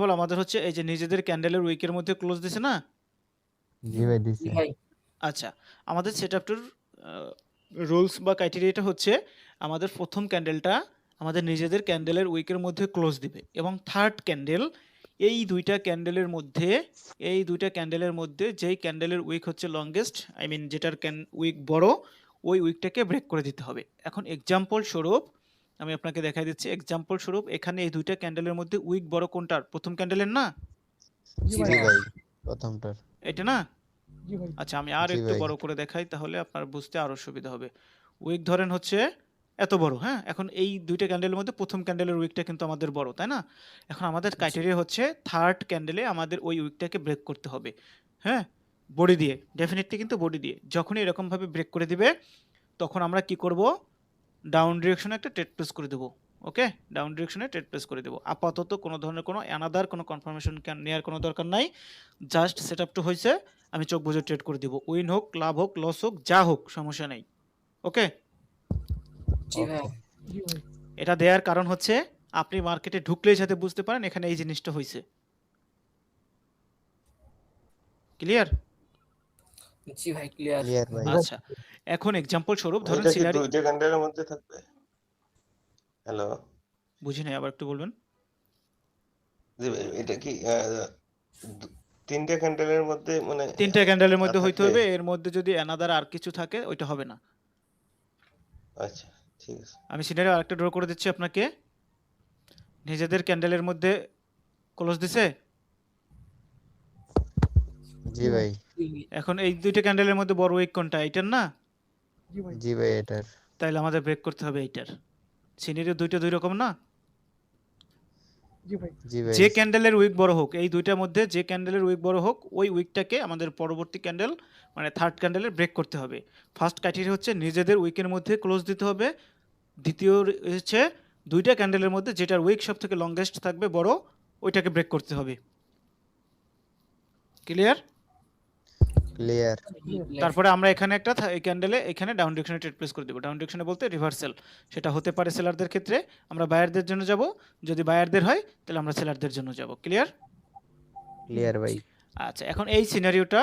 বল আমাদের হচ্ছে এই যে নিজেদের ক্যান্ডেলের উইকের মধ্যে ক্লোজ দিছে না? জি ভাই জি দিছে। ভাই। আচ্ছা, আমাদের সেটআপটার রুলস বা ক্রাইটেরিয়াটা হচ্ছে আমাদের প্রথম ক্যান্ডেলটা আমাদের নিজেদের ক্যান্ডেলের উইকের মধ্যে ক্লোজ দিবে এবং থার্ড ক্যান্ডেল এই দুইটা ক্যান্ডেলের মধ্যে যেই ক্যান্ডেলের উইক হচ্ছে লংগেস্ট, আই মিন যেটার উইক বড়, ওই উইকটাকে ব্রেক করে দিতে হবে। এখন এক্সাম্পল স্বরূপ আমি আপনাকে দেখাই দিচ্ছি। এক্সাম্পল স্বরূপ এখানে এই দুইটা ক্যান্ডেলের মধ্যে উইক বড় কোনটার? প্রথম ক্যান্ডেলের না? জি জি ভাই। ভাই প্রথমটার। এটা না? আচ্ছা, আমি আর জি একটু ভাই। বড় করে দেখাই, তাহলে আপনার বুঝতে আরো সুবিধা হবে। উইক ধরেন হচ্ছে এত বড়, হ্যাঁ? এখন এই দুইটা ক্যান্ডেলের মধ্যে প্রথম ক্যান্ডেলের উইকটা কিন্তু আমাদের বড়, তাই না? এখন আমাদের ক্রাইটেরিয়া হচ্ছে থার্ড ক্যান্ডেলে আমাদের ওই উইকটাকে ব্রেক করতে হবে, হ্যাঁ? বডি দিয়ে, ডেফিনেটলি কিন্তু বডি দিয়ে। যখনই এরকমভাবে ব্রেক করে দিবে তখন আমরা কি করব? ডাউন ডিরেকশনে একটা ট্রেড প্লেস করে দেবো। ওকে, ডাউন ডিরেকশনে ট্রেড প্লেস করে দেবো। আপাতত কোনো ধরনের কোনো অ্যানাদার কোনো কনফার্মেশন নেওয়ার কোনো দরকার নাই। জাস্ট সেট আপটা হয়েছে, আমি চোখ বুঝে ট্রেড করে দিব। উইন হোক, লাভ হোক, লস হোক, যা হোক, সমস্যা নেই। ওকে, জি ভাই। ওকে। এটা দেওয়ার কারণ হচ্ছে আপনি মার্কেটে ঢুকলেই যাতে বুঝতে পারেন এখানে এই জিনিসটা হয়েছে। ক্লিয়ার? জি ভাই ক্লিয়ার। ক্লিয়ার ভাই। আচ্ছা, এখন এক্সাম্পল স্বরূপ ধরেন এটা কি সিনারি, দুইটা ক্যান্ডেলের মধ্যে থাকবে? হ্যালো, বুঝি নাই, আবার একটু বলবেন। জি ভাই, এটা কি তিনটা ক্যান্ডেলের মধ্যে মানে তিনটা ক্যান্ডেলের মধ্যে হইতে থাকবে? হবে, এর মধ্যে যদি অ্যানাদার আর কিছু থাকে ওইটা হবে না। আচ্ছা, ঠিক আছে। আমি সিনারি আরেকটা ড্র করে দিচ্ছি আপনাকে। নিজেদের ক্যান্ডেলের মধ্যে ক্লোজ দিছে। জি ভাই। এখন এই দুইটা ক্যান্ডেলের মধ্যে বড় উইক কোনটা? এইটার না? জি ভাই এটার। তাইলে আমাদের ব্রেক করতে হবে এইটার। সিনারিও দুইটা দুই রকম না? জি ভাই। যে ক্যান্ডেলের উইক বড় হোক, এই দুইটার মধ্যে যে ক্যান্ডেলের উইক বড় হোক, ওই উইকটাকে আমাদের পরবর্তী ক্যান্ডেল মানে থার্ড ক্যান্ডেলের ব্রেক করতে হবে। ফার্স্ট ক্রাইটেরিয়া হচ্ছে নিজেদের উইকের মধ্যে ক্লোজ দিতে হবে। দ্বিতীয় হচ্ছে দুইটা ক্যান্ডেলের মধ্যে যেটার উইক সব থেকে লংগেস্ট থাকবে বড়, ওইটাকে ব্রেক করতে হবে। ক্লিয়ার? ক্লিয়ার। তারপরে আমরা এখানে একটা এই ক্যান্ডেলে এখানে ডাউন ডিরেকশনে ট্রেড প্লেস করে দেব। ডাউন ডিরেকশনে বলতে রিভার্সাল। সেটা হতে পারে সেলারদের ক্ষেত্রে, আমরা বায়ারদের জন্য যাব। যদি বায়ারদের হয় তাহলে আমরা সেলারদের জন্য যাব। ক্লিয়ার? ক্লিয়ার ভাই। আচ্ছা, এখন এই সিনারিওটা